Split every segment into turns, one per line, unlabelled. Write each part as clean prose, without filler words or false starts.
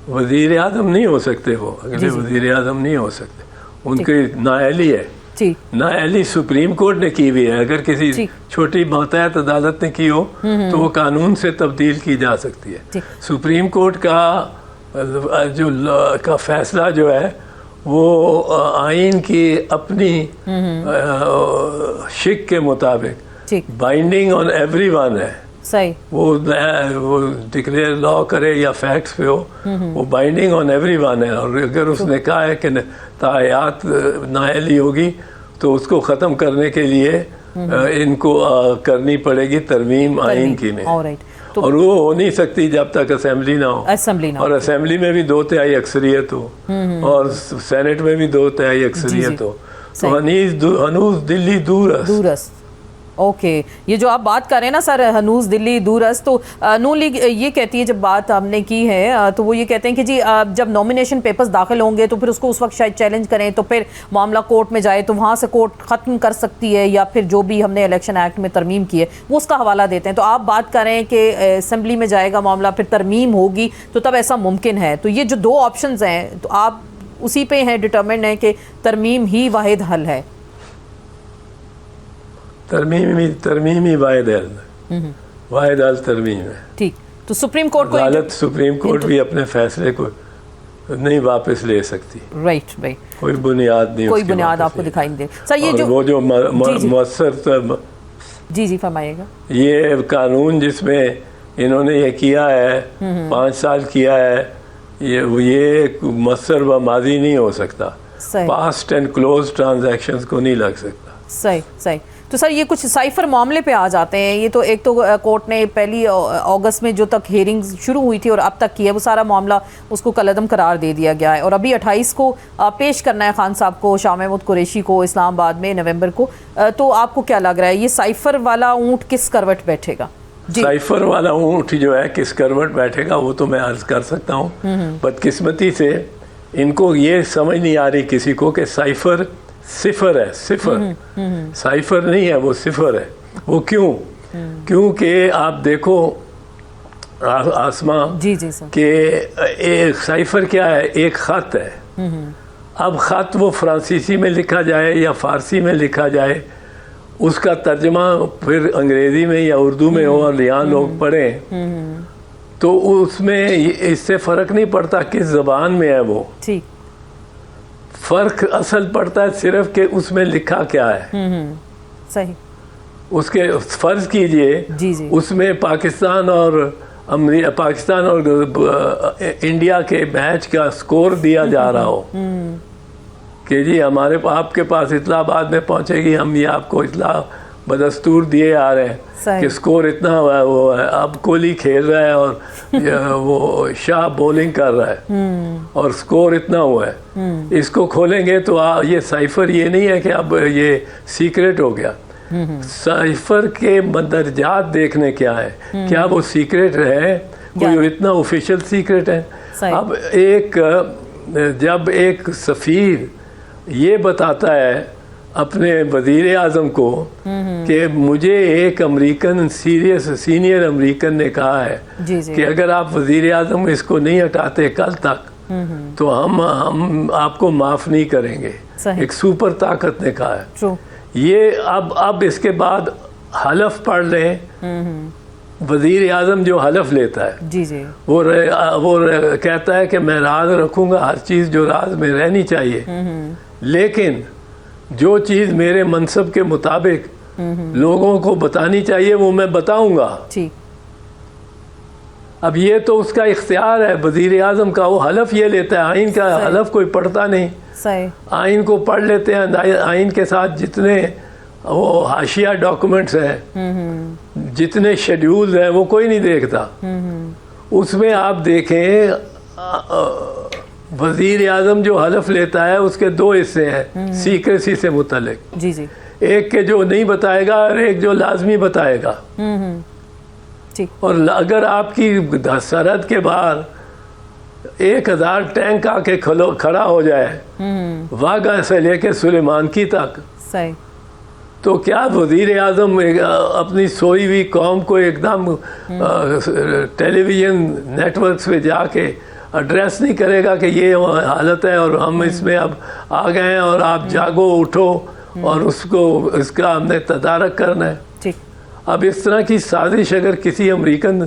वज़ीर आज़म नहीं हो सकते, वो अगले वज़ीर आज़म नहीं हो सकते, उनकी नाअहली है। नाअहली सुप्रीम कोर्ट ने की हुई है, अगर किसी छोटी मातहत अदालत ने की हो तो वो कानून से तब्दील की जा सकती है। सुप्रीम कोर्ट का जो फैसला जो है वो आइन की अपनी शिक के मुताबिक बाइंडिंग ऑन एवरीवन है।
सही,
वो डिक्लेयर लॉ करे या फैक्ट्स पे हो, वो बाइंडिंग ऑन एवरीवन है। और अगर उसने कहा है कि तायात नाअहली होगी तो उसको ख़त्म करने के लिए इनको करनी पड़ेगी तरमीम आइन की में। और वो हो नहीं सकती जब तक असेंबली ना हो, और असेंबली में भी 2/3 अक्सरियत हो और सेनेट में भी 2/3 अक्सरियत हो। तो हनूज दिल्ली दूरस्त।
ओके, ये जो आप बात कर रहे हैं ना सर, हनूज दिल्ली दूरस्त, तो नून लीग ये कहती है, जब बात हमने की है तो वो ये कहते हैं कि जी जब नॉमिनेशन पेपर्स दाखिल होंगे तो फिर उसको उस वक्त शायद चैलेंज करें, तो फिर मामला कोर्ट में जाए तो वहाँ से कोर्ट ख़त्म कर सकती है, या फिर जो भी हमने इलेक्शन एक्ट में तरमीम की है वो उसका हवाला देते हैं। तो आप बात कर रहे हैं कि असेंबली में जाएगा मामला, फिर तरमीम होगी तो तब ऐसा मुमकिन है। तो ये जो दो ऑप्शंस हैं, तो आप उसी पे हैं डिटर्मिन्ड हैं कि तरमीम ही वाहिद हल है?
तरमीमी वाहिद हल तरमीम है।
ठीक, तो सुप्रीम कोर्ट को
अदालत सुप्रीम कोर्ट भी अपने फैसले को नहीं वापस ले सकती।
राइट,
कोई बुनियाद नहीं,
कोई बुनियाद आपको दिखाई नहीं दे। सर ये जो
वो जो मुअस्सर
जी फरमाइएगा,
ये कानून जिसमें इन्होंने ये किया है 5 साल किया है, ये मुअस्सर व माजी नहीं हो सकता, पास्ट एंड क्लोज ट्रांजैक्शंस को नहीं लग सकता।
सही। तो सर ये कुछ साइफर मामले पे आ जाते हैं। ये तो एक तो कोर्ट ने 1 अगस्त में जो तक हियरिंग्स शुरू हुई थी और अब तक की है, वो सारा मामला उसको कलअदम करार दे दिया गया है, और अभी 28 को पेश करना है खान साहब को, शाह महमूद कुरैशी को, इस्लामाबाद में नवंबर को। तो आपको क्या लग रहा है, ये साइफर वाला ऊँट किस करवट बैठेगा?
साइफर वाला ऊँट जो है किस करवट बैठेगा वो तो मैं अर्ज कर सकता हूँ। बदकिस्मती से इनको ये समझ नहीं आ रही किसी को कि साइफर सिफर है, साइफर नहीं है, वो सिफर है। वो क्योंकि आप देखो आसमा कि एक साइफर क्या है, एक ख़त है। अब ख़त वो फ्रांसीसी में लिखा जाए या फ़ारसी में लिखा जाए, उसका तर्जमा फिर अंग्रेज़ी में या उर्दू में हो और यहाँ लोग पढ़ें तो उसमें इससे फ़र्क नहीं पड़ता किस ज़बान में है वो। फ़र्क असल पड़ता है सिर्फ कि उसमें लिखा क्या है।
सही।
उसके फ़र्ज़ कीजिए उसमें पाकिस्तान और इंडिया के मैच का स्कोर दिया जा रहा हो कि जी आपके पास इस्लामाबाद में पहुंचेगी, हम ये आपको इत्ला बदस्तूर दिए आ रहे हैं कि स्कोर इतना हुआ है, वो है। अब कोहली खेल रहा है और वो शाह बॉलिंग कर रहा है और स्कोर इतना हुआ है। इसको खोलेंगे तो ये साइफर ये नहीं है कि अब ये सीक्रेट हो गया। साइफर के मदरजात देखने क्या है, क्या वो सीक्रेट है, कोई इतना ऑफिशियल सीक्रेट है। अब जब एक सफ़ीर ये बताता है अपने वज़ीर आज़म को कि मुझे एक सीनियर अमेरिकन ने कहा है कि अगर आप वज़ीर आज़म इसको नहीं हटाते कल तक तो हम आपको माफ़ नहीं करेंगे। एक सुपर ताकत ने कहा है ये। अब इसके बाद हलफ पढ़ लें, वज़ीर आज़म जो हलफ लेता है वो कहता है कि मैं राज रखूँगा, हर चीज़ जो राज में रहनी चाहिए, लेकिन जो चीज़ मेरे मनसब के मुताबिक लोगों को बतानी चाहिए वो मैं बताऊंगा। अब ये तो उसका इख्तियार है वज़ीर आज़म का, वो हलफ ये लेता है। आइन का हलफ कोई पढ़ता नहीं, आइन को पढ़ लेते हैं। आइन के साथ जितने वो हाशिया डॉक्यूमेंट्स हैं, जितने शेड्यूल हैं, वो कोई नहीं देखता। उसमें आप देखें वज़ीर आज़म जो हलफ लेता है उसके 2 हिस्से हैं सीक्रेसी से मुतल्लिक। एक के जो नहीं बताएगा और एक जो लाजमी बताएगा। और अगर आपकी सरहद के बाहर 1000 टैंक आके खड़ा हो जाए वाघा से लेके सुलेमानकी तक, तो क्या वज़ीर आज़म अपनी सोई हुई कौम को एकदम टेलीविज़न नेटवर्क्स पे जाके ایڈریس نہیں کرے گا کہ یہ حالت ہے اور ہم اس میں اب آ گئے ہیں اور آپ جاگو اٹھو اور اس کا ہم نے تدارک کرنا ہے.
ٹھیک.
اب اس طرح کی سازش اگر کسی امریکن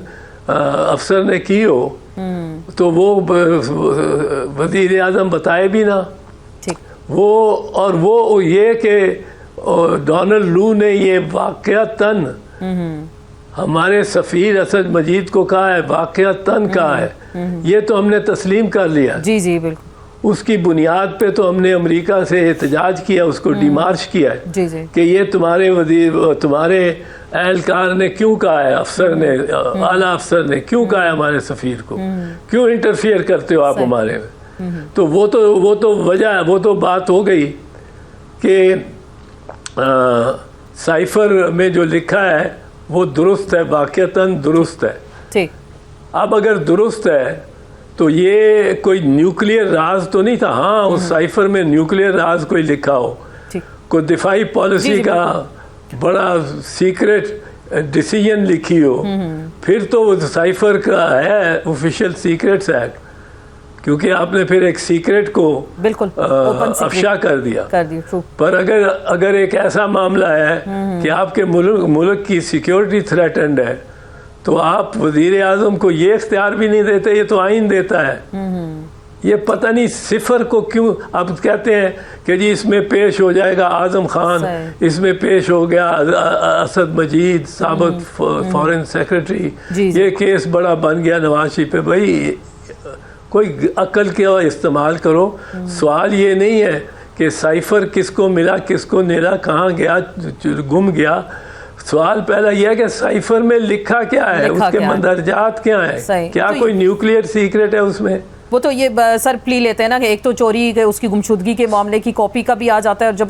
افسر نے کی ہو تو وہ وزیر اعظم بتائے بھی نہ. وہ یہ کہ ڈونلڈ لو نے یہ واقعتاً ہمارے سفیر اسد مجید کو کہا ہے، واقعتاً کہا ہے، یہ تو ہم نے تسلیم کر لیا.
جی جی بالکل.
اس کی بنیاد پہ تو ہم نے امریکہ سے احتجاج کیا، اس کو ڈیمارش کیا ہے
جی جی. کہ
یہ تمہارے اہلکار نے کیوں کہا ہے، افسر نے، اعلیٰ افسر نے کیوں کہا ہے ہمارے سفیر کو، کیوں انٹرفیئر کرتے ہو آپ ہمارے میں. تو وہ تو وجہ ہے، وہ تو بات ہو گئی کہ سائفر میں جو لکھا ہے وہ درست ہے، واقعتاً درست ہے.
ٹھیک.
اب اگر درست ہے تو یہ کوئی نیوکلیئر راز تو نہیں تھا. ہاں اس سائفر میں نیوکلیئر راز کوئی لکھا ہو، کوئی دفاعی پالیسی کا بڑا سیکرٹ ڈیسیژن لکھی ہو، پھر تو وہ سائفر کا ہے آفیشیل سیکرٹس ایکٹ، کیونکہ آپ نے پھر ایک سیکرٹ کو
بالکل
افشا کر دیا. پر اگر ایک ایسا معاملہ ہے کہ آپ کے ملک کی سیکیورٹی تھریٹنڈ ہے تو آپ وزیر اعظم کو یہ اختیار بھی نہیں دیتے. یہ تو آئین دیتا ہے. یہ پتہ نہیں صفر کو کیوں اب کہتے ہیں کہ جی اس میں پیش ہو جائے گا اعظم خان، اس میں پیش ہو گیا اسد مجید سابق فارن سیکرٹری، یہ کیس بڑا بن گیا نواز شریف پہ. بھائی کوئی عقل کا استعمال کرو. سوال یہ نہیں ہے کہ سائفر کس کو ملا، کس کو نیلا، کہاں گیا، گم گیا. سوال پہلا یہ ہے کہ سائفر میں لکھا کیا ہے، اس کے مندرجات کیا ہیں، کیا کوئی نیوکلیئر سیکرٹ ہے اس میں.
وہ تو یہ سر پلی لیتے ہیں نا کہ ایک تو چوری کے اس کی گمشدگی کے معاملے کی کاپی کا بھی آ جاتا ہے، اور جب